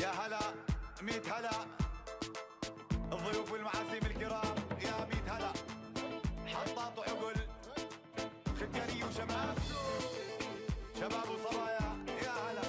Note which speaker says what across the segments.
Speaker 1: يا هلا ميت هلا الضيوف والمعازيم الكرام يا ميت هلا حطاط وعقل ختياني وشباب شباب وصبايا يا هلا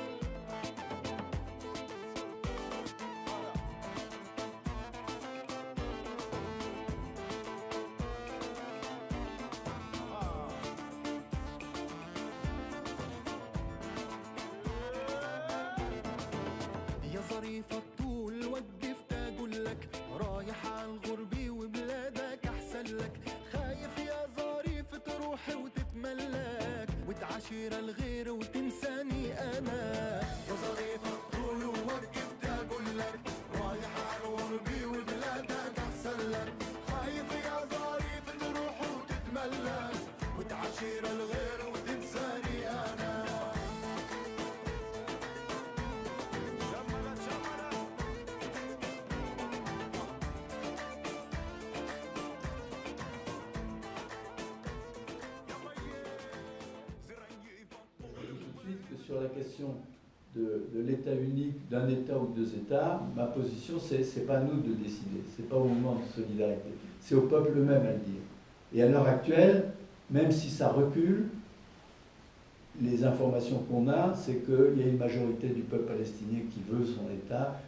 Speaker 2: يا ظريف الطول وقفت اقول لك رايح على الغربي وبلادك احسن لك خايف يا ظريف تروح وتتملك وتعاشر الغير وتنساني انا يا ظريف الطول وقفت اقول لك رايح على الغربي وبلادك احسن لك خايف يا ظريف تروح وتتملك وتعاشر الغير وتنساني انا
Speaker 3: Sur la question de l'État unique, d'un État ou deux États, ma position, c'est pas à nous de décider, c'est pas au moment de solidarité, c'est au peuple eux-mêmes à le dire. Et à l'heure actuelle, même si ça recule, les informations qu'on a, c'est qu'il y a une majorité du peuple palestinien qui veut son État,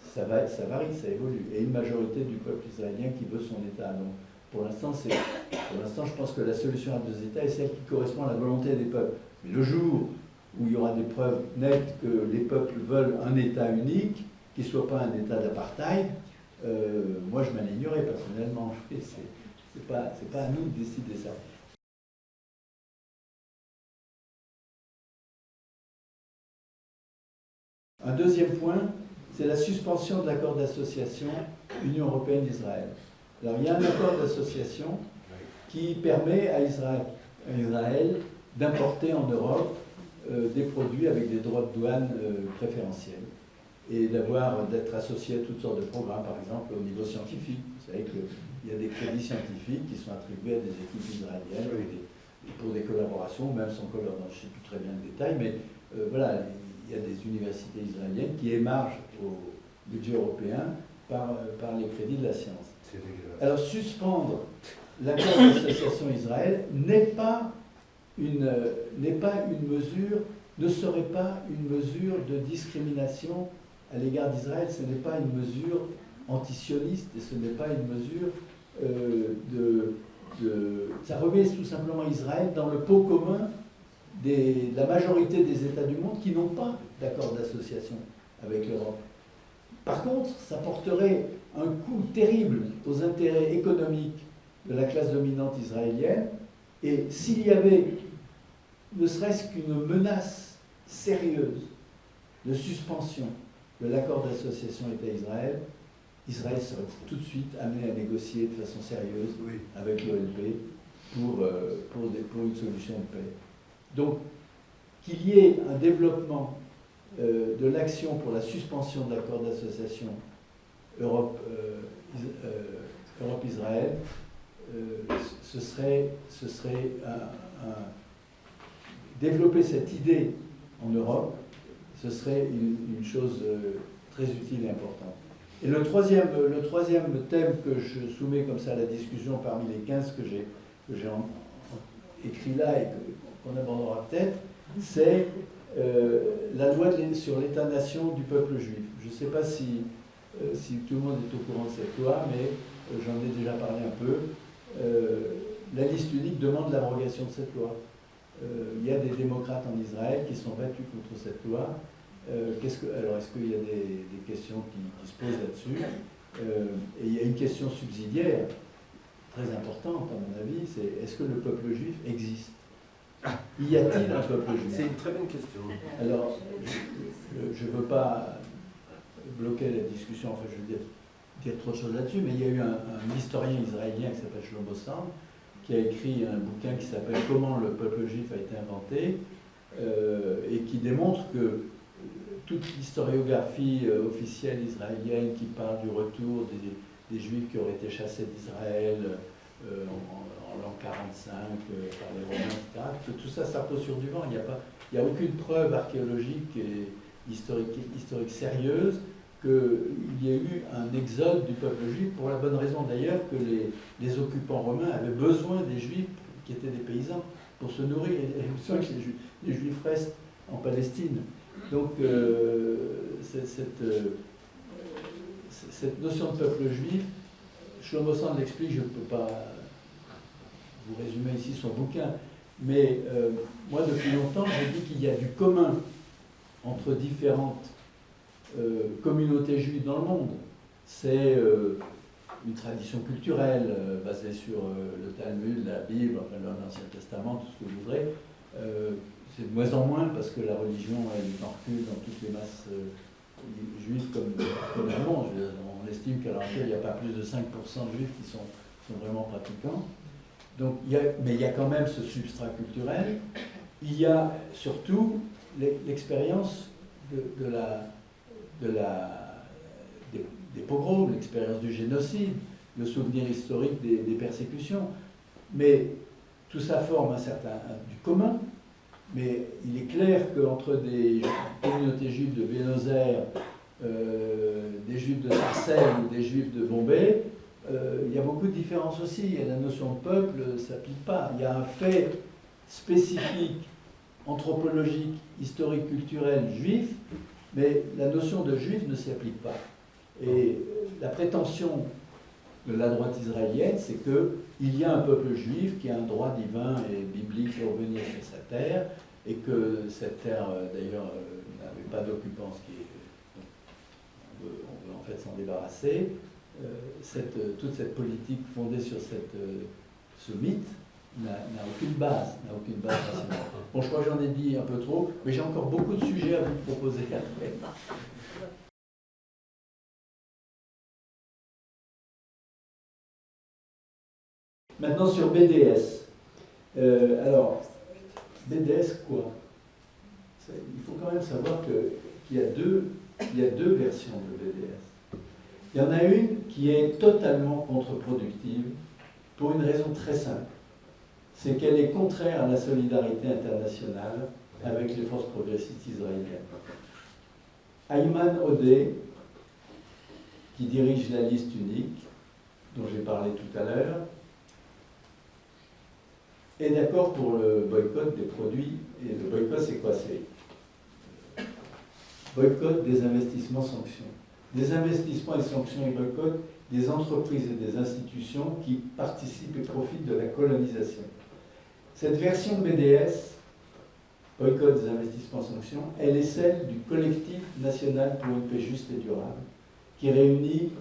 Speaker 3: ça varie, ça évolue, et une majorité du peuple israélien qui veut son État. Donc, pour l'instant, je pense que la solution à deux États est celle qui correspond à la volonté des peuples. Mais le jour où il y aura des preuves nettes que les peuples veulent un État unique, qui ne soit pas un État d'apartheid, moi je m'alignerai personnellement. C'est pas à nous de décider ça. Un deuxième point, c'est la suspension de l'accord d'association Union européenne-Israël. Alors il y a un accord d'association qui permet à Israël d'importer en Europe des produits avec des droits de douane préférentiels et d'être associé à toutes sortes de programmes, par exemple au niveau scientifique. Vous savez qu'il y a des crédits scientifiques qui sont attribués à des équipes israéliennes pour des collaborations, même sans collaboration, je ne sais plus très bien le détail, mais voilà, il y a des universités israéliennes qui émargent au budget européen par les crédits de la science. Alors suspendre l'accord d'association Israël ne serait pas une mesure de discrimination à l'égard d'Israël, ce n'est pas une mesure antisioniste et ce n'est pas une mesure ça remet tout simplement Israël dans le pot commun de la majorité des États du monde qui n'ont pas d'accord d'association avec l'Europe. Par contre, ça porterait un coup terrible aux intérêts économiques de la classe dominante israélienne, et s'il y avait ne serait-ce qu'une menace sérieuse de suspension de l'accord d'association État-Israël, Israël serait tout de suite amené à négocier de façon sérieuse avec l'OLP pour une solution de paix. Donc, qu'il y ait un développement de l'action pour la suspension de l'accord d'association Europe-Israël, ce serait développer cette idée en Europe, ce serait une chose très utile et importante. Et le troisième thème que je soumets comme ça à la discussion parmi les 15 que j'ai écrit là et qu'on abordera peut-être, c'est la loi sur l'État-nation du peuple juif. Je ne sais pas si tout le monde est au courant de cette loi, mais j'en ai déjà parlé un peu. La liste unique demande l'abrogation de cette loi. Il y a des démocrates en Israël qui sont battus contre cette loi. Alors, est-ce qu'il y a des questions qui se posent là-dessus? Et il y a une question subsidiaire très importante, à mon avis, c'est est-ce que le peuple juif existe? Y a-t-il un peuple juif?
Speaker 4: C'est une très bonne question.
Speaker 3: Alors, je ne veux pas bloquer la discussion, enfin, je veux dire trop de choses là-dessus, mais il y a eu un historien israélien qui s'appelle Shlomo Sand, qui a écrit un bouquin qui s'appelle « Comment le peuple juif a été inventé » et qui démontre que toute l'historiographie officielle israélienne qui parle du retour des Juifs qui auraient été chassés d'Israël en l'an 45 par les Romains, etc., que tout ça, ça repose sur du vent. Il n'y a aucune preuve archéologique historique sérieuse qu'il y a eu un exode du peuple juif, pour la bonne raison d'ailleurs que les occupants romains avaient besoin des juifs qui étaient des paysans pour se nourrir, et besoin que les juifs restent en Palestine. Donc cette notion de peuple juif, Shlomo Sand l'explique, je ne peux pas vous résumer ici son bouquin, mais moi depuis longtemps je dis qu'il y a du commun entre différentes communautés juives dans le monde. C'est une tradition culturelle basée sur le Talmud, la Bible, enfin l'Ancien Testament, tout ce que vous voudrez. C'est de moins en moins parce que la religion elle est en recul dans toutes les masses juives comme le monde. On estime qu'à l'heure actuelle, il n'y a pas plus de 5% de juifs qui sont vraiment pratiquants. Donc, mais il y a quand même ce substrat culturel. Il y a surtout l'expérience des pogroms, l'expérience du génocide, le souvenir historique des persécutions. Mais tout ça forme du commun. Mais il est clair qu'entre des communautés juives de Buenos Aires, des juifs de Sarcelles ou des juifs de Bombay, il y a beaucoup de différences aussi. Et la notion de peuple ne s'applique pas. Il y a un fait spécifique, anthropologique, historique, culturel, juif, mais la notion de juif ne s'applique pas. Et la prétention de la droite israélienne, c'est qu'il y a un peuple juif qui a un droit divin et biblique à revenir sur sa terre, et que cette terre, d'ailleurs, n'avait pas d'occupants, on veut en fait s'en débarrasser. Toute cette politique fondée sur ce mythe n'a aucune base rationnelle. Bon, je crois que j'en ai dit un peu trop, mais j'ai encore beaucoup de sujets à vous proposer après. Maintenant sur BDS. Alors, BDS quoi? Il faut quand même savoir qu'il y a deux versions de BDS. Il y en a une qui est totalement contre-productive pour une raison très simple. C'est qu'elle est contraire à la solidarité internationale avec les forces progressistes israéliennes. Ayman Odeh, qui dirige la liste unique, dont j'ai parlé tout à l'heure, est d'accord pour le boycott des produits. Et le boycott, c'est quoi? C'est boycott des investissements sanctions. Des investissements et sanctions et boycott des entreprises et des institutions qui participent et profitent de la colonisation. Cette version BDS, boycott des investissements sanctions, elle est celle du collectif national pour une paix juste et durable, qui réunit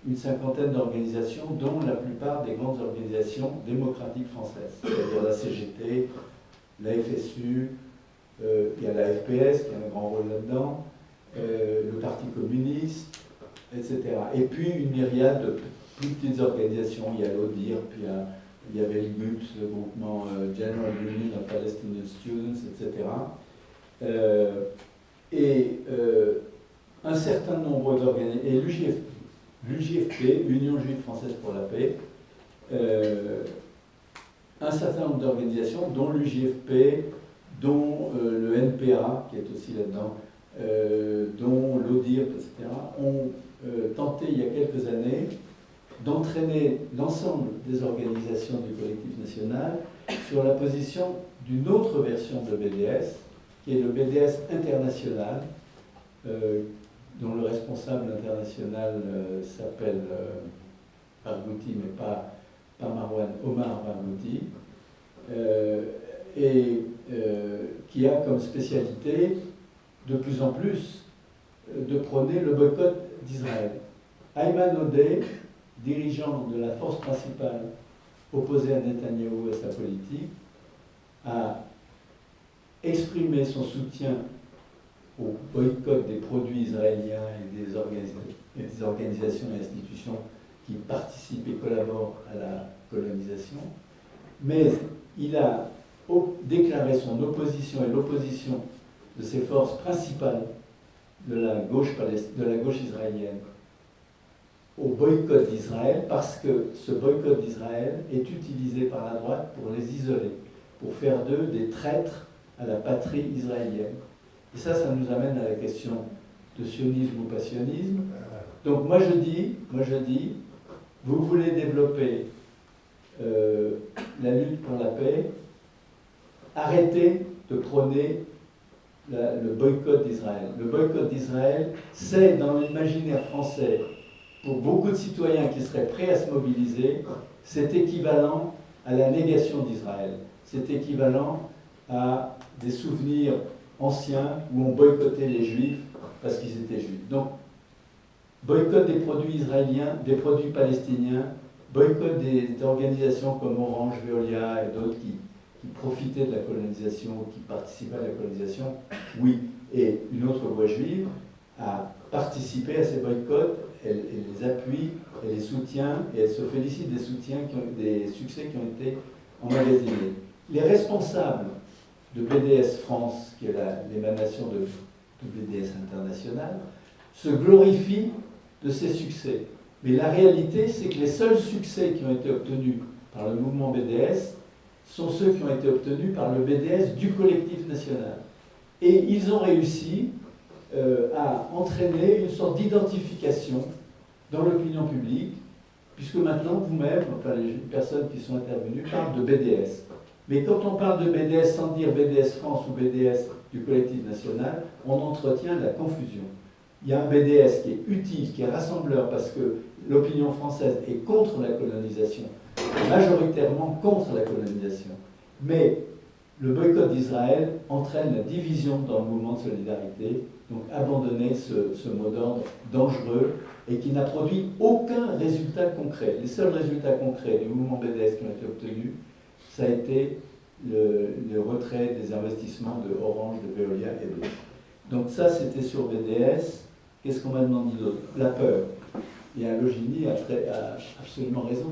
Speaker 3: une cinquantaine d'organisations, dont la plupart des grandes organisations démocratiques françaises, c'est-à-dire la CGT, la FSU, il y a la FPS qui a un grand rôle là-dedans, le Parti communiste, etc. Et puis une myriade de plus petites organisations, il y a l'ODIR, puis il y avait le GUPS, le groupement General Union of Palestinian Students, etc. Un certain nombre d'organisations, et l'UJFP, Union Juive Française pour la Paix, un certain nombre d'organisations, dont l'UJFP, dont le NPA, qui est aussi là-dedans, dont l'ODIR, etc., ont tenté il y a quelques années d'entraîner l'ensemble des organisations du collectif national sur la position d'une autre version de BDS, qui est le BDS international, dont le responsable international s'appelle Barghouti, mais pas Marwan, Omar Barghouti, qui a comme spécialité de plus en plus de prôner le boycott d'Israël. Ayman Odeh, dirigeant de la force principale opposée à Netanyahou et à sa politique, a exprimé son soutien au boycott des produits israéliens et des organisations et institutions qui participent et collaborent à la colonisation, mais il a déclaré son opposition et l'opposition de ses forces principales de la gauche israélienne au boycott d'Israël, parce que ce boycott d'Israël est utilisé par la droite pour les isoler, pour faire d'eux des traîtres à la patrie israélienne. Et ça nous amène à la question de sionisme ou pas sionisme. Donc moi je dis, vous voulez développer la lutte pour la paix, arrêtez de prôner le boycott d'Israël. Le boycott d'Israël, c'est dans l'imaginaire français, pour beaucoup de citoyens qui seraient prêts à se mobiliser, c'est équivalent à la négation d'Israël. C'est équivalent à des souvenirs anciens où on boycottait les Juifs parce qu'ils étaient Juifs. Donc, boycott des produits israéliens, des produits palestiniens, boycott des organisations comme Orange, Veolia et d'autres qui profitaient de la colonisation ou qui participaient à la colonisation, oui. Et une autre voix juive a participé à ces boycotts, elle les appuie, elle les soutient et elle se félicite des succès qui ont été emmagasinés. Les responsables de BDS France, qui est l'émanation de BDS International, se glorifient de ces succès. Mais la réalité, c'est que les seuls succès qui ont été obtenus par le mouvement BDS sont ceux qui ont été obtenus par le BDS du collectif national. Et ils ont réussi à entraîner une sorte d'identification dans l'opinion publique, puisque maintenant, vous-même, enfin les personnes qui sont intervenues, parlent de BDS. Mais quand on parle de BDS sans dire BDS France ou BDS du collectif national, on entretient la confusion. Il y a un BDS qui est utile, qui est rassembleur, parce que l'opinion française est contre la colonisation, majoritairement contre la colonisation. Mais le boycott d'Israël entraîne la division dans le mouvement de solidarité, donc abandonner ce mot d'ordre dangereux et qui n'a produit aucun résultat concret. Les seuls résultats concrets du mouvement BDS qui ont été obtenus, ça a été le retrait des investissements de Orange, de Veolia et d'autres. Donc ça, c'était sur BDS. Qu'est-ce qu'on m'a demandé d'autre? La peur. Et Logini a absolument raison.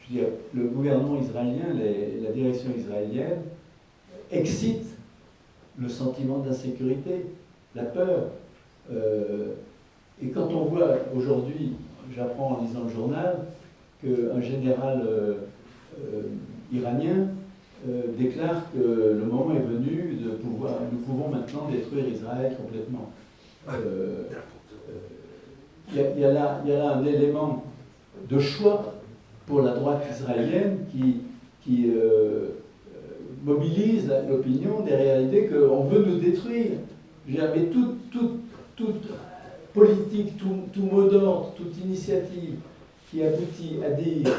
Speaker 3: Je veux dire, le gouvernement israélien, la direction israélienne, excite le sentiment d'insécurité, la peur. Et quand on voit aujourd'hui, j'apprends en lisant le journal, qu'un général iranien déclare que le moment est venu de pouvoir, nous pouvons maintenant détruire Israël complètement. Il y a là un élément de choix pour la droite israélienne qui mobilise l'opinion derrière l'idée qu'on veut nous détruire. Mais toute politique, tout mot d'ordre, toute initiative qui aboutit à dire,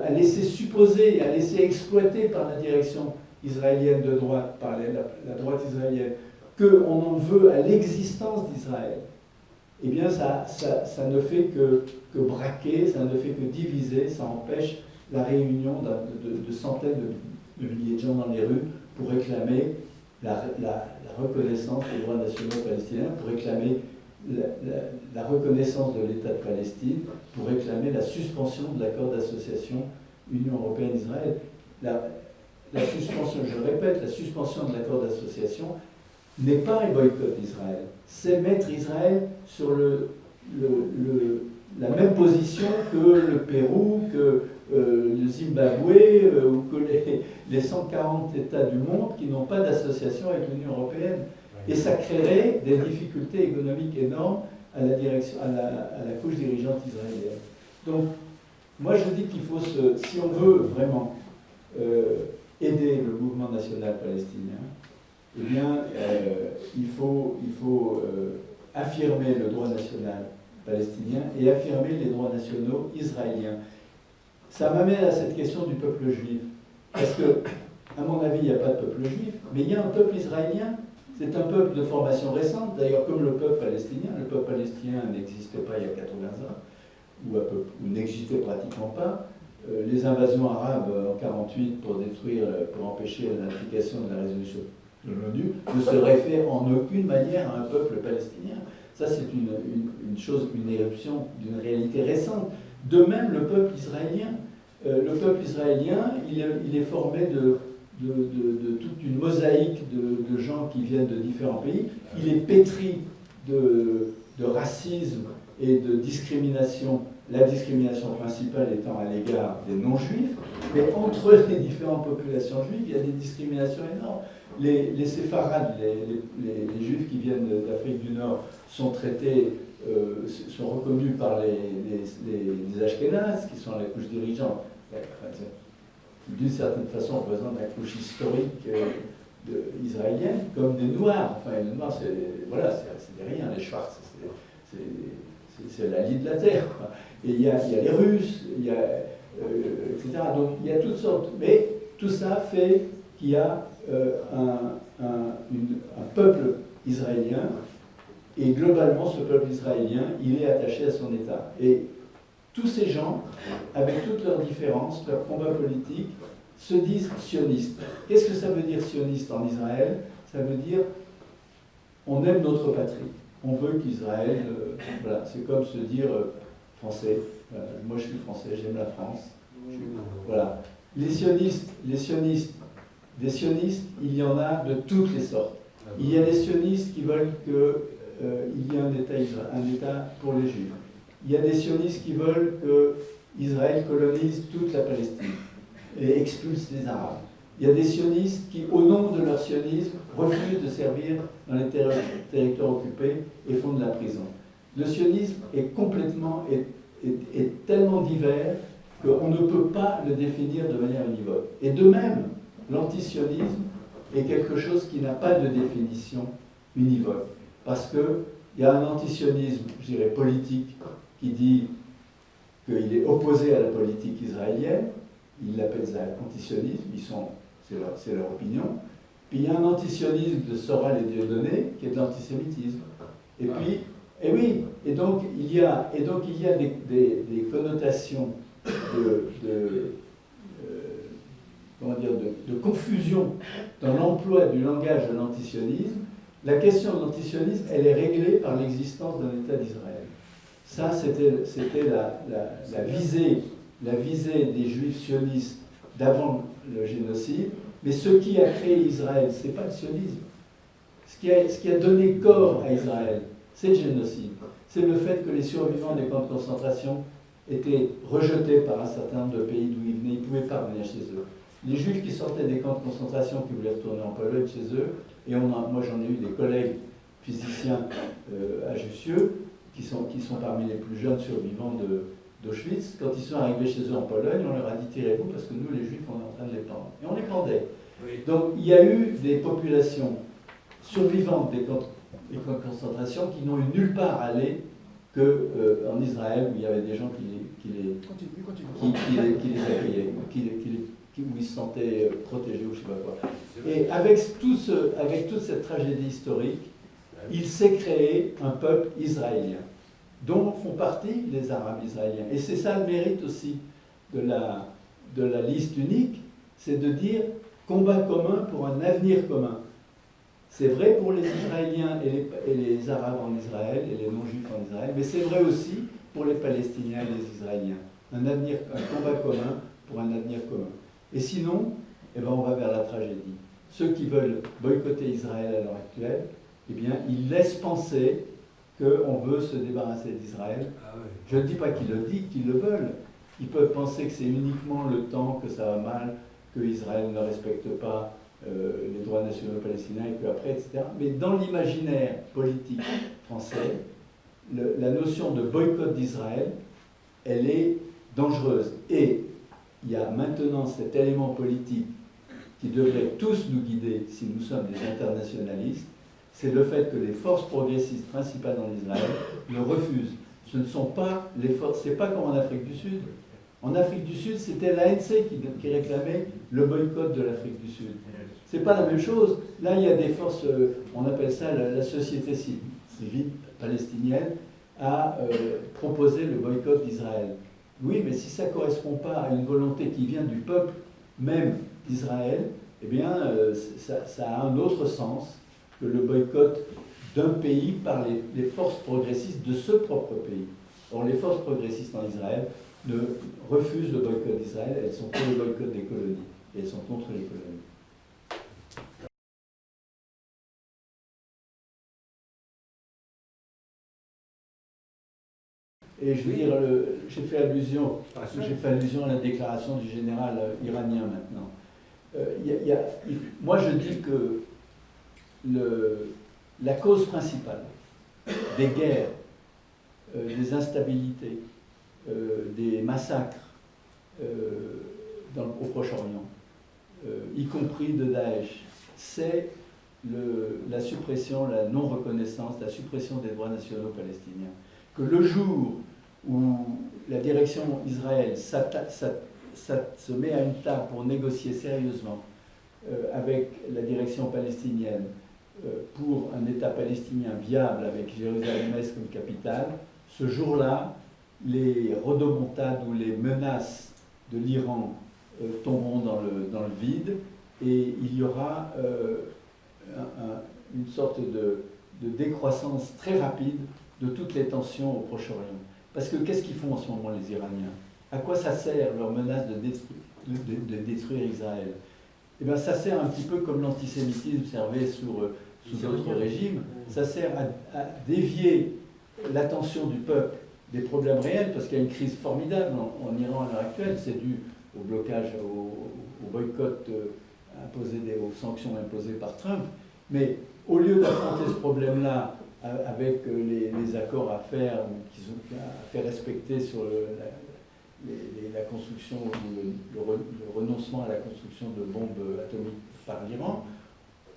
Speaker 3: à laisser supposer, à laisser exploiter par la direction israélienne de droite, par la droite israélienne, qu'on en veut à l'existence d'Israël, eh bien ça ne fait que braquer, ça ne fait que diviser, ça empêche la réunion de centaines de milliers de gens dans les rues pour réclamer la reconnaissance des droits nationaux palestiniens, pour réclamer la reconnaissance de l'État de Palestine, pour réclamer la suspension de l'accord d'association Union européenne-Israël. La suspension, je le répète, la suspension de l'accord d'association n'est pas un boycott d'Israël, c'est mettre Israël sur la même position que le Pérou, que le Zimbabwe ou que les 140 États du monde qui n'ont pas d'association avec l'Union européenne. Et ça créerait des difficultés économiques énormes à la couche dirigeante israélienne. Donc, moi je dis qu'il faut, si on veut vraiment aider le mouvement national palestinien, eh bien, il faut affirmer le droit national palestinien et affirmer les droits nationaux israéliens. Ça m'amène à cette question du peuple juif. Parce que, à mon avis, il n'y a pas de peuple juif, mais il y a un peuple israélien. C'est un peuple de formation récente, d'ailleurs comme le peuple palestinien. Le peuple palestinien n'existait pas il y a 80 ans, ou n'existait pratiquement pas. Les invasions arabes en 1948 pour empêcher l'application de la résolution de l'ONU ne se réfèrent en aucune manière à un peuple palestinien. Ça, c'est une éruption d'une réalité récente. De même, le peuple israélien. Le peuple israélien, il est formé de toute une mosaïque de gens qui viennent de différents pays. Il est pétri de racisme et de discrimination, la discrimination principale étant à l'égard des non-juifs, mais entre les différentes populations juives, il y a des discriminations énormes. Les séfarades, les juifs qui viennent d'Afrique du Nord sont traités, sont reconnus par les Ashkénazes, qui sont la couche dirigeante. D'une certaine façon, représentent la couche historique israélienne, comme des Noirs. Enfin, les Noirs, c'est des riens, les Schwartz, c'est la lie de la terre. Quoi. Et il y a les Russes, il y a, etc. Donc il y a toutes sortes. Mais tout ça fait qu'il y a un peuple israélien, et globalement, ce peuple israélien, il est attaché à son État. Et tous ces gens, avec toutes leurs différences, leurs combats politiques, se disent sionistes. Qu'est-ce que ça veut dire sioniste en Israël? Ça veut dire on aime notre patrie. On veut qu'Israël... voilà, c'est comme se dire français. Moi, je suis français, j'aime la France. Voilà. Les sionistes, des sionistes, il y en a de toutes les sortes. Il y a des sionistes qui veulent qu'il y ait un État pour les Juifs. Il y a des sionistes qui veulent que Israël colonise toute la Palestine et expulse les Arabes. Il y a des sionistes qui, au nom de leur sionisme, refusent de servir dans les territoires occupés et font de la prison. Le sionisme est tellement divers qu'on ne peut pas le définir de manière univoque. Et de même, l'antisionisme est quelque chose qui n'a pas de définition univoque. Parce qu'il y a un antisionisme, je dirais, politique, qui dit qu'il est opposé à la politique israélienne. Ils l'appellent ça antisionisme, c'est leur opinion. Puis il y a un antisionisme de Soral et Dieudonné, qui est de l'antisémitisme. Et puis, et donc il y a des connotations de confusion dans l'emploi du langage de l'antisionisme. La question de l'antisionisme, elle est réglée par l'existence d'un État d'Israël. Ça, c'était la visée des Juifs sionistes d'avant le génocide. Mais ce qui a créé Israël, ce n'est pas le sionisme. Ce qui a donné corps à Israël, c'est le génocide. C'est le fait que les survivants des camps de concentration étaient rejetés par un certain nombre de pays d'où ils venaient. Ils ne pouvaient pas venir chez eux. Les Juifs qui sortaient des camps de concentration, qui voulaient retourner en Pologne chez eux, et moi j'en ai eu des collègues physiciens à Jussieu, qui sont parmi les plus jeunes survivants d'Auschwitz. Quand ils sont arrivés chez eux en Pologne, on leur a dit tirez-vous parce que nous les Juifs on est en train de les pendre. Et on les pendait. Oui. Donc il y a eu des populations survivantes des camps de concentration qui n'ont eu nulle part à aller qu'en Israël où il y avait des gens qui les accueillaient, où ils se sentaient protégés ou je ne sais pas quoi. Et avec toute cette tragédie historique, il s'est créé un peuple israélien, dont font partie les Arabes israéliens. Et c'est ça le mérite aussi de la liste unique, c'est de dire combat commun pour un avenir commun. C'est vrai pour les Israéliens et les Arabes en Israël, et les non-juifs en Israël, mais c'est vrai aussi pour les Palestiniens et les Israéliens. Un combat commun pour un avenir commun. Et sinon, on va vers la tragédie. Ceux qui veulent boycotter Israël à l'heure actuelle, ils laissent penser qu'on veut se débarrasser d'Israël. Ah oui. Je ne dis pas qu'ils le veulent. Ils peuvent penser que c'est uniquement le temps, que ça va mal, que Israël ne respecte pas les droits nationaux palestiniens et qu'après, etc. Mais dans l'imaginaire politique français, la notion de boycott d'Israël, elle est dangereuse. Et il y a maintenant cet élément politique qui devrait tous nous guider si nous sommes des internationalistes, c'est le fait que les forces progressistes principales en Israël le refusent. Ce ne sont pas les forces, c'est pas comme en Afrique du Sud. En Afrique du Sud, c'était l'ANC qui réclamait le boycott de l'Afrique du Sud. C'est pas la même chose. Là, il y a des forces, on appelle ça la société civile palestinienne, a proposé le boycott d'Israël. Oui, mais si ça ne correspond pas à une volonté qui vient du peuple même d'Israël, ça a un autre sens que le boycott d'un pays par les forces progressistes de ce propre pays. Or, les forces progressistes en Israël refusent le boycott d'Israël, elles sont pour le boycott des colonies, et elles sont contre les colonies. Et je veux dire, j'ai fait allusion à la déclaration du général iranien maintenant. Moi, je dis que la cause principale des guerres, des instabilités, des massacres au Proche-Orient, y compris de Daesh, c'est la suppression, la non-reconnaissance, la suppression des droits nationaux palestiniens. Que le jour où la direction Israël se met à une table pour négocier sérieusement avec la direction palestinienne pour un État palestinien viable avec Jérusalem-Est comme capitale, ce jour-là, les rodomontades ou les menaces de l'Iran tomberont dans le vide et il y aura une sorte de décroissance très rapide de toutes les tensions au Proche-Orient. Parce que qu'est-ce qu'ils font en ce moment les Iraniens? À quoi ça sert leur menace de détruire Israël? Eh bien, ça sert un petit peu comme l'antisémitisme servait sous d'autres régimes. Ça sert à dévier l'attention du peuple des problèmes réels, parce qu'il y a une crise formidable en Iran à l'heure actuelle. C'est dû au blocage, au boycott imposé, aux sanctions imposées par Trump. Mais au lieu d'affronter ce problème-là avec les accords à faire, à faire respecter sur la construction, le renoncement à la construction de bombes atomiques par l'Iran,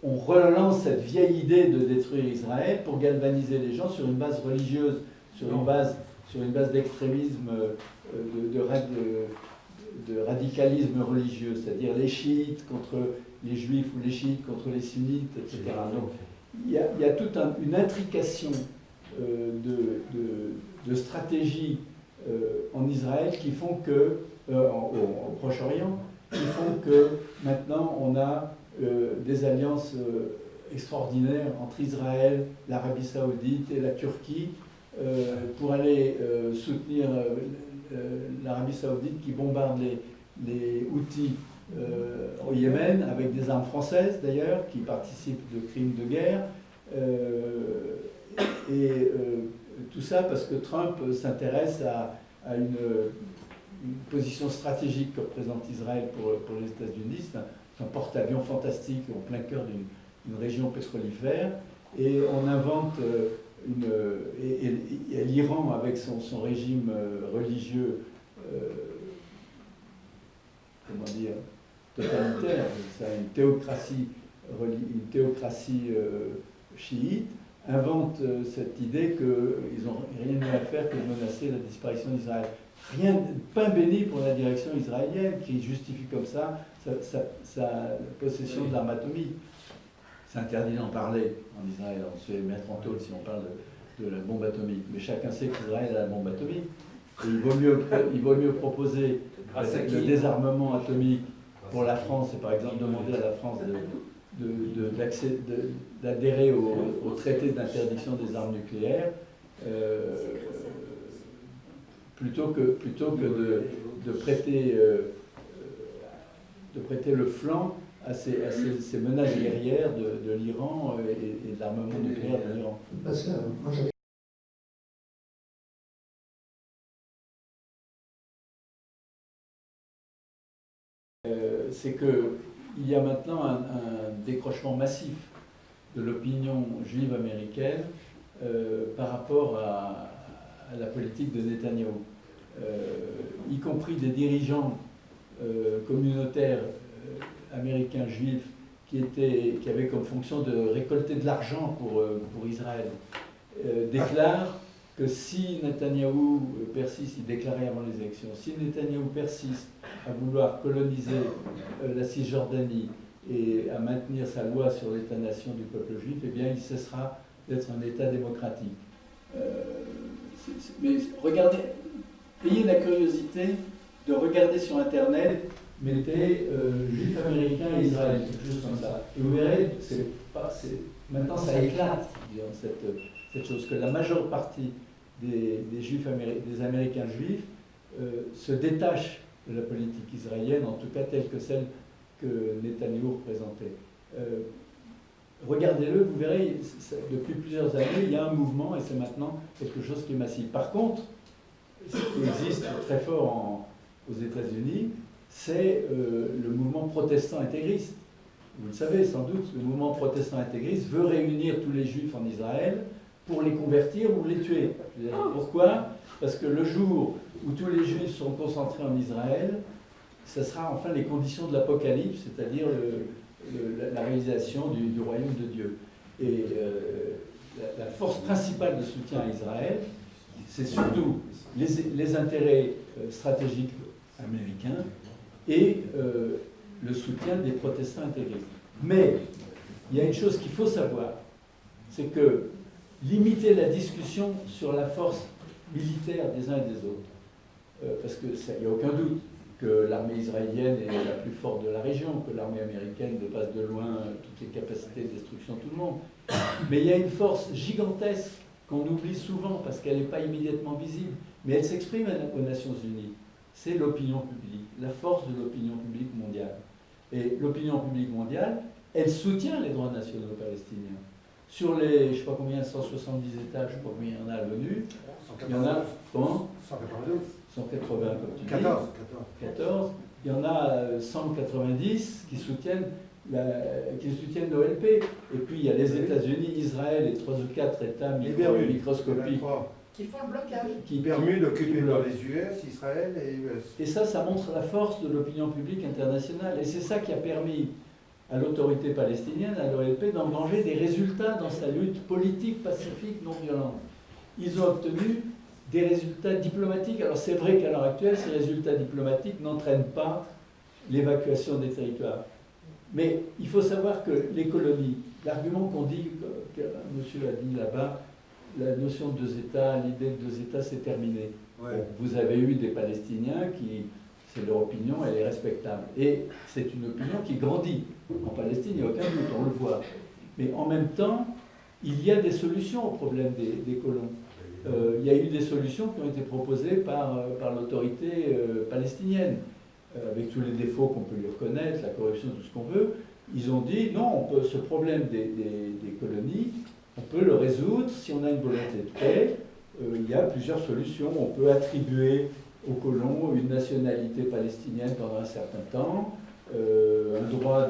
Speaker 3: on relance cette vieille idée de détruire Israël pour galvaniser les gens sur une base religieuse, sur une base d'extrémisme, de radicalisme religieux, c'est-à-dire les chiites contre les juifs ou les chiites contre les sunnites, etc. Donc il y a toute une intrication de stratégies en Israël qui font que, au Proche-Orient, qui font que maintenant on a des alliances extraordinaires entre Israël, l'Arabie Saoudite et la Turquie pour aller soutenir l'Arabie Saoudite qui bombarde les Houthis au Yémen avec des armes françaises d'ailleurs qui participent de crimes de guerre tout ça parce que Trump s'intéresse à une position stratégique que représente Israël pour les États-Unis. C'est un porte-avions fantastique en plein cœur d'une région pétrolifère et on invente et l'Iran avec son régime religieux comment dire totalitaire, c'est une théocratie chiite, invente cette idée qu'ils n'ont rien eu à faire que de menacer la disparition d'Israël. Rien, pain béni pour la direction israélienne qui justifie comme ça sa possession de l'arme atomique. C'est interdit d'en parler en Israël, on se fait mettre en taule si on parle de la bombe atomique. Mais chacun sait qu'Israël a la bombe atomique. Et il vaut mieux proposer le désarmement atomique pour la France, et par exemple demander à la France d'adhérer au traité d'interdiction des armes nucléaires, plutôt que de prêter le flanc à ces menaces guerrières de l'Iran et de l'armement nucléaire de l'Iran.
Speaker 4: Parce que moi
Speaker 3: c'est qu'il y a maintenant un décrochement massif de l'opinion juive américaine par rapport à la politique de Netanyahou, y compris des dirigeants communautaires américains juifs qui avaient comme fonction de récolter de l'argent pour Israël, déclarent que si Netanyahou persiste, il déclarait avant les élections, si Netanyahou persiste à vouloir coloniser la Cisjordanie et à maintenir sa loi sur l'État-nation du peuple juif, eh bien il cessera d'être un État démocratique. Mais regardez, ayez la curiosité de regarder sur Internet, mettez juifs américains et Israël, quelque chose comme ça. Et vous verrez, maintenant ça éclate, cette chose, que la majeure partie des Américains juifs se détachent de la politique israélienne, en tout cas telle que celle que Netanyahou représentait. Regardez-le, vous verrez, depuis plusieurs années, il y a un mouvement et c'est maintenant quelque chose qui est massif. Par contre, ce qui existe très fort aux États-Unis, c'est le mouvement protestant intégriste. vous le savez sans doute, le mouvement protestant intégriste veut réunir tous les juifs en Israël pour les convertir ou les tuer. Pourquoi? Parce que le jour où tous les juifs sont concentrés en Israël, ce sera enfin les conditions de l'Apocalypse, c'est-à-dire la réalisation du royaume de Dieu. Et la force principale de soutien à Israël, c'est surtout les intérêts stratégiques américains et le soutien des protestants intégristes. Mais il y a une chose qu'il faut savoir, c'est que limiter la discussion sur la force militaire des uns et des autres, parce qu'il n'y a aucun doute que l'armée israélienne est la plus forte de la région, que l'armée américaine dépasse de loin toutes les capacités de destruction de tout le monde. Mais il y a une force gigantesque qu'on oublie souvent parce qu'elle n'est pas immédiatement visible, mais elle s'exprime aux Nations Unies. C'est l'opinion publique, la force de l'opinion publique mondiale. Et l'opinion publique mondiale, elle soutient les droits nationaux palestiniens. Sur les, je ne sais pas combien, 170 États, je ne sais pas combien il y en a à l'ONU, il y en a, comment
Speaker 4: 192.
Speaker 3: 180 comme tu dis.
Speaker 4: 14.
Speaker 3: Il y en a 190 qui soutiennent l'OLP. Et puis il y a les États-Unis, Israël et 3 ou 4 États microscopiques
Speaker 5: Qui font le blocage.
Speaker 3: qui
Speaker 4: Bermude occupée par les US, Israël et US.
Speaker 3: Et ça montre la force de l'opinion publique internationale. Et c'est ça qui a permis à l'autorité palestinienne, à l'OLP, d'engranger des résultats dans sa lutte politique, pacifique, non violente. Ils ont obtenu des résultats diplomatiques. Alors c'est vrai qu'à l'heure actuelle, ces résultats diplomatiques n'entraînent pas l'évacuation des territoires. Mais il faut savoir que les colonies, l'argument qu'on dit, que monsieur a dit là-bas, la notion de 2 États, l'idée de 2 États, c'est terminé.
Speaker 4: Ouais.
Speaker 3: Bon, vous avez eu des Palestiniens qui, c'est leur opinion, elle est respectable. Et c'est une opinion qui grandit. En Palestine, il n'y a aucun doute, on le voit. Mais en même temps, il y a des solutions au problème des colons. Il y a eu des solutions qui ont été proposées par l'autorité palestinienne, avec tous les défauts qu'on peut lui reconnaître, la corruption, tout ce qu'on veut. Ils ont dit, non, ce problème des colonies, on peut le résoudre si on a une volonté de paix. Il y a plusieurs solutions. On peut attribuer aux colons une nationalité palestinienne pendant un certain temps, des droits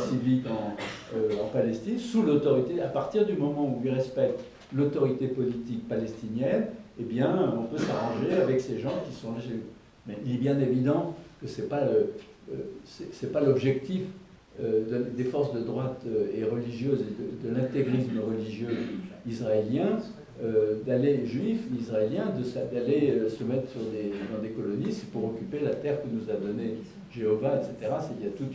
Speaker 3: civiques en Palestine, sous l'autorité, à partir du moment où ils respectent l'autorité politique palestinienne, eh bien, on peut s'arranger avec ces gens qui sont là chez nous. Mais il est bien évident que ce n'est pas l'objectif des forces de droite et religieuses et de l'intégrisme religieux israélien, juifs israéliens, d'aller se mettre dans des colonies, c'est pour occuper la terre que nous a donnée Jéhovah, etc. Il y a toute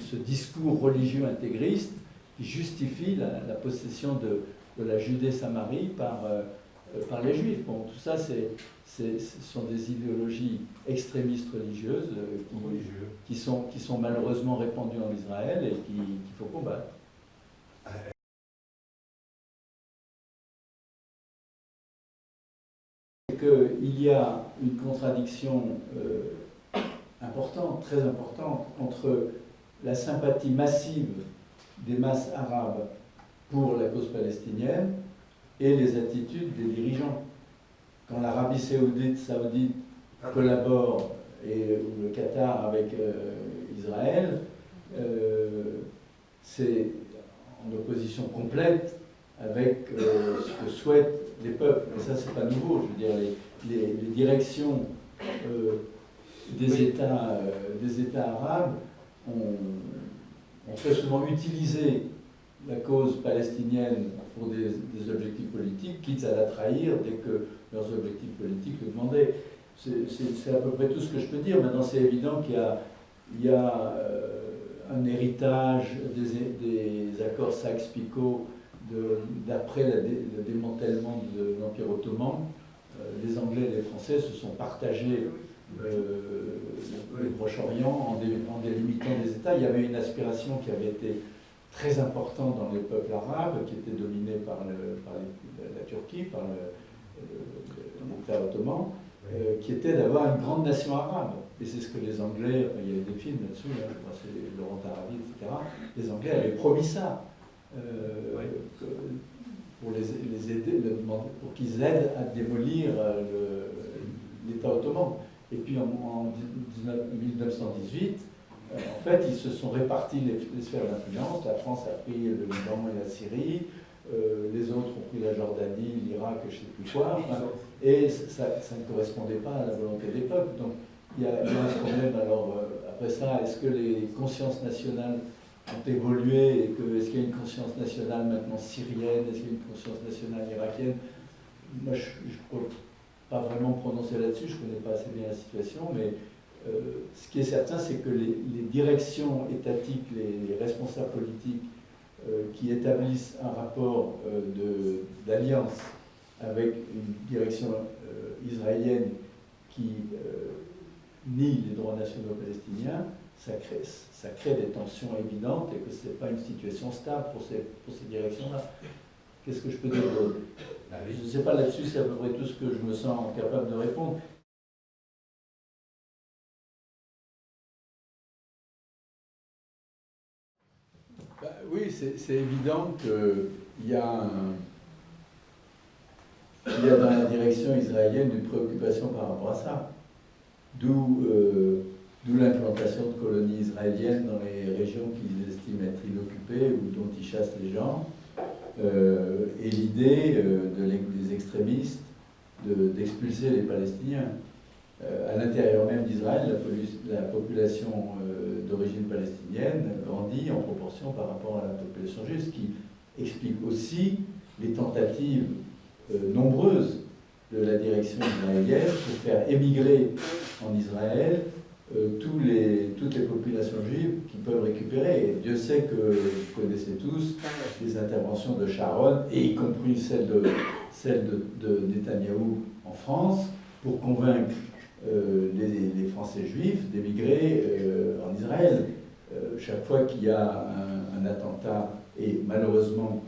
Speaker 3: ce discours religieux intégriste qui justifie la possession de la Judée-Samarie par les Juifs. Bon, tout ça, ce sont des idéologies extrémistes religieuses qui sont malheureusement répandues en Israël et qu'il faut combattre. Qu'il y a une contradiction importante, très importante, entre la sympathie massive des masses arabes pour la cause palestinienne et les attitudes des dirigeants. Quand l'Arabie saoudite collabore, ou le Qatar avec Israël, c'est en opposition complète avec ce que souhaitent les peuples. Et ça, c'est pas nouveau. Je veux dire, les directions des États arabes ont très souvent utilisé la cause palestinienne pour des objectifs politiques, quitte à la trahir dès que leurs objectifs politiques le demandaient. C'est à peu près tout ce que je peux dire. Maintenant, c'est évident qu'il y a un héritage des accords Sykes-Picot d'après le démantèlement de l'Empire ottoman. Les Anglais et les Français se sont partagés le Proche-Orient en délimitant des États. Il y avait une aspiration qui avait été très importante dans les peuples arabes, qui était dominée par la Turquie, par l'État ottoman, qui était d'avoir une grande nation arabe. Et c'est ce que les Anglais, il y a des films là-dessus, je crois que c'est Laurent Arabi, etc. Les Anglais avaient promis ça. Pour les aider, pour qu'ils aident à démolir l'État ottoman. Et puis en 1918, En fait, ils se sont répartis les sphères d'influence. La France a pris le Liban et la Syrie, les autres ont pris la Jordanie, l'Irak, je ne sais plus quoi, enfin, et ça ne correspondait pas à la volonté des peuples. Donc il y a un problème. Alors après ça, est-ce que les consciences nationales ont évolué et est-ce qu'il y a une conscience nationale maintenant syrienne, est-ce qu'il y a une conscience nationale irakienne? Moi, je ne peux pas vraiment me prononcer là-dessus, je ne connais pas assez bien la situation, mais ce qui est certain, c'est que les directions étatiques, les responsables politiques qui établissent un rapport d'alliance avec une direction israélienne qui nie les droits nationaux palestiniens, ça crée des tensions évidentes et que ce n'est pas une situation stable pour ces directions-là. Qu'est-ce que je peux dire d'autre? Je ne sais pas là-dessus, c'est à peu près tout ce que je me sens capable de répondre. Bah, oui, c'est évident qu'il y a dans la direction israélienne une préoccupation par rapport à ça. D'où l'implantation de colonies israéliennes dans les régions qu'ils estiment être inoccupées ou dont ils chassent les gens. Et l'idée des extrémistes d'expulser les Palestiniens. À l'intérieur même d'Israël, la population d'origine palestinienne grandit en proportion par rapport à la population juive, ce qui explique aussi les tentatives nombreuses de la direction israélienne pour faire émigrer en Israël toutes les populations juives qui peuvent récupérer. Et Dieu sait que vous connaissez tous les interventions de Sharon, et y compris celle de Netanyahou en France, pour convaincre les Français juifs d'émigrer en Israël. Chaque fois qu'il y a un attentat, et malheureusement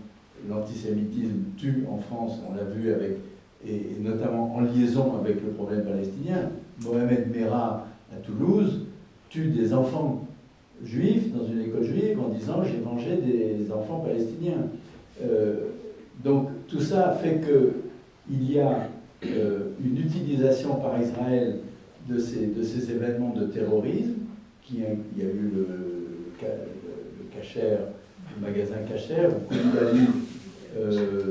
Speaker 3: l'antisémitisme tue en France, on l'a vu et notamment en liaison avec le problème palestinien. Mohamed Merah à Toulouse tue des enfants juifs dans une école juive en disant « j'ai vengé des enfants palestiniens ». Donc tout ça fait qu'il y a une utilisation par Israël de ces événements de terrorisme. Il y a eu le Kasher, le magasin Kasher, où Koulibaly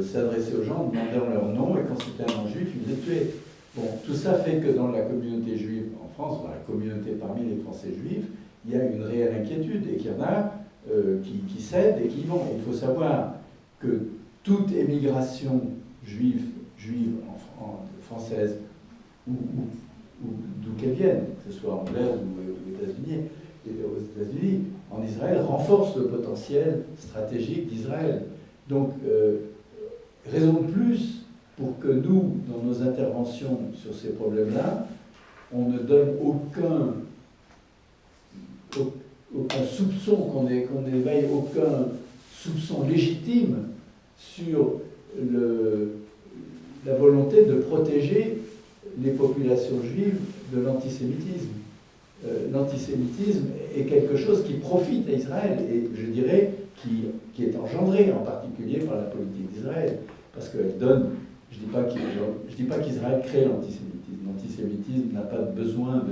Speaker 3: s'adressait aux gens, demandant leur nom, et quand c'était un nom juif, il les tuait. Bon, tout ça fait que dans la communauté juive en France, dans la communauté parmi les Français juifs, il y a une réelle inquiétude, et qu'il y en a qui cèdent et qui vont. Il faut savoir que toute émigration juive française, ou d'où qu'elle vienne, que ce soit anglaise ou aux États-Unis, en Israël, renforce le potentiel stratégique d'Israël. Donc, raison de plus pour que nous, dans nos interventions sur ces problèmes-là, on ne donne aucun soupçon, qu'on n'éveille aucun soupçon légitime sur la volonté de protéger les populations juives de l'antisémitisme. L'antisémitisme est quelque chose qui profite à Israël, et je dirais qui est engendré en particulier par la politique d'Israël, parce qu'elle donne, je ne dis pas qu'Israël crée l'antisémitisme. L'antisémitisme n'a pas besoin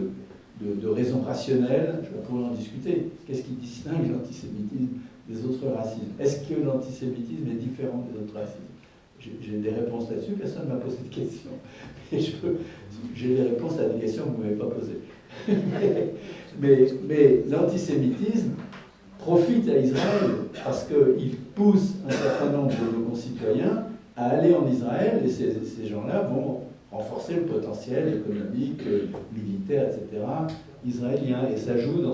Speaker 3: de raison rationnelle, je vais pouvoir en discuter. Qu'est-ce qui distingue l'antisémitisme des autres racismes? Est-ce que l'antisémitisme est différent des autres racismes? J'ai des réponses là-dessus, personne ne m'a posé de questions. Et j'ai des réponses à des questions que vous ne m'avez pas posées. mais l'antisémitisme profite à Israël parce qu'il pousse un certain nombre de nos concitoyens à aller en Israël, et ces gens-là vont renforcer le potentiel économique, militaire, etc. israélien. Et ça joue dans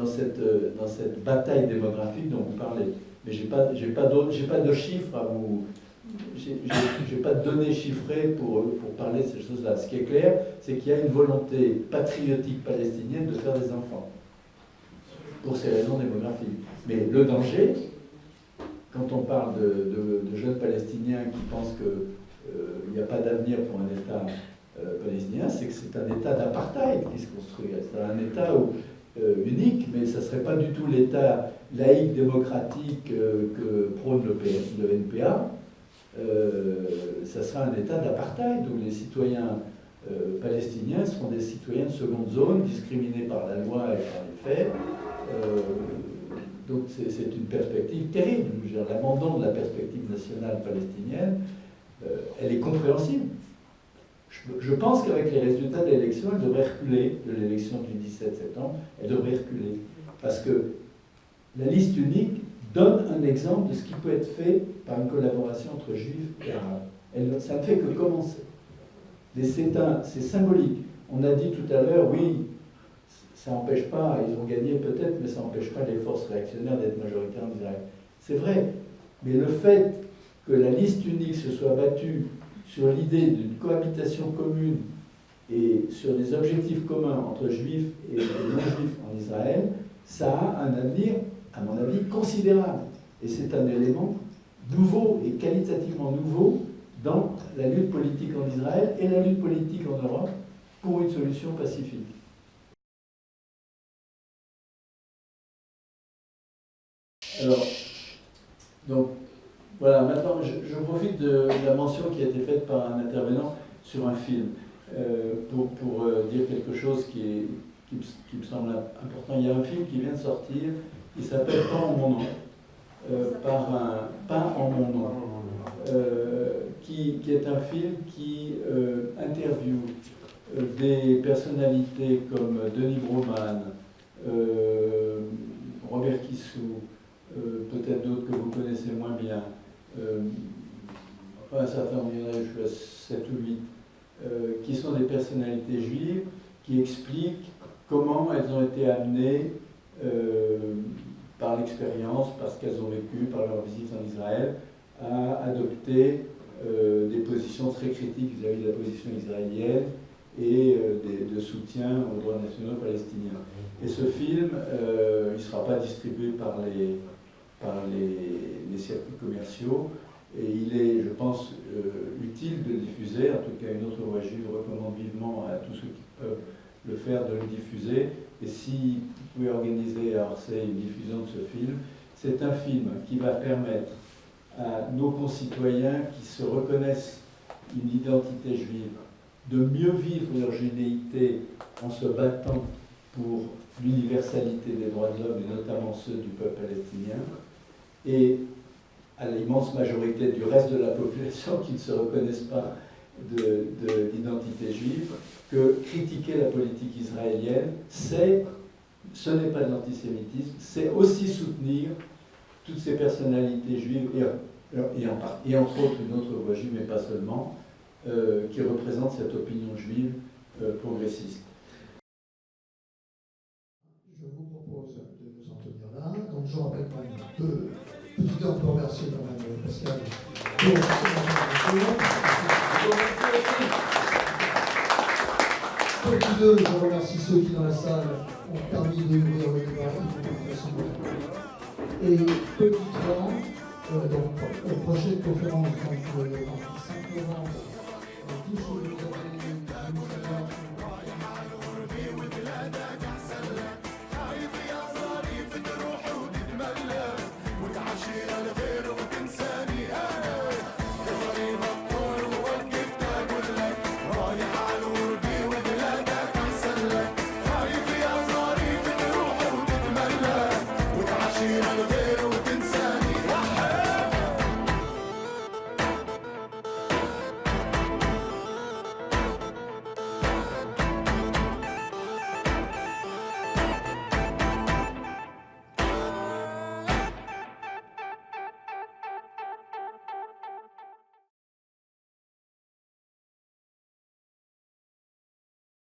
Speaker 3: cette bataille démographique dont vous parlez. Mais j'ai pas de chiffres à vous... J'ai pas de données chiffrées pour parler de ces choses-là. Ce qui est clair, c'est qu'il y a une volonté patriotique palestinienne de faire des enfants, pour ces raisons démographiques. Mais le danger, quand on parle de jeunes Palestiniens qui pensent qu'il n'y a pas d'avenir pour un État palestinien, c'est que c'est un État d'apartheid qui se construit. C'est un État unique, mais ça ne serait pas du tout l'État laïque démocratique que prône le NPA. Ça sera un État d'apartheid où les citoyens palestiniens seront des citoyens de seconde zone, discriminés par la loi et par les faits, Donc c'est une perspective terrible. L'abandon de la perspective nationale palestinienne, elle est compréhensible. Je pense qu'avec les résultats de l'élection, elle devrait reculer, de l'élection du 17 septembre, elle devrait reculer. Parce que la liste unique donne un exemple de ce qui peut être fait par une collaboration entre juifs et arabes. Ça ne fait que commencer. C'est symbolique. On a dit tout à l'heure, oui, ça n'empêche pas, ils ont gagné peut-être, mais ça n'empêche pas les forces réactionnaires d'être majoritaires en Israël. C'est vrai, mais le fait que la liste unique se soit battue sur l'idée d'une cohabitation commune et sur des objectifs communs entre juifs et non-juifs en Israël, ça a un avenir, à mon avis, considérable. Et c'est un élément nouveau et qualitativement nouveau dans la lutte politique en Israël et la lutte politique en Europe pour une solution pacifique. Alors, donc, voilà, maintenant, je profite de la mention qui a été faite par un intervenant sur un film pour dire quelque chose qui me semble important. Il y a un film qui vient de sortir, qui s'appelle Pas en mon nom, Pas en mon nom, qui est un film qui interviewe des personnalités comme Denis Broman, Robert Kissou, peut-être d'autres que vous connaissez moins bien, enfin un certain nombre, il y en a, je suis à 7 ou 8, qui sont des personnalités juives qui expliquent comment elles ont été amenées par l'expérience, parce qu'elles ont vécu, par leur visite en Israël, à adopter des positions très critiques vis-à-vis de la position israélienne et de soutien aux droits nationaux palestiniens. Et ce film, il ne sera pas distribué par les circuits commerciaux, et il est, je pense, utile de le diffuser. En tout cas, une autre voix juive recommande vivement à tous ceux qui peuvent le faire de le diffuser. Et si vous pouvez organiser à Orsay une diffusion de ce film, c'est un film qui va permettre à nos concitoyens qui se reconnaissent une identité juive de mieux vivre leur judéité en se battant pour l'universalité des droits de l'homme, et notamment ceux du peuple palestinien, et à l'immense majorité du reste de la population qui ne se reconnaissent pas d'identité juive, que critiquer la politique israélienne, ce n'est pas de l'antisémitisme, c'est aussi soutenir toutes ces personnalités juives, et entre autres une autre voix juive, mais pas seulement, qui représente cette opinion juive progressiste.
Speaker 5: Je vous propose de nous en tenir là. Donc je rappelle quand même deux petits temps pour remercier quand même Pascal pour petit deux, je remercie ceux qui dans la salle ont permis d'ouvrir le débat et petit 3, donc aux prochaines conférences, donc le 5 novembre, tout ce que vous avez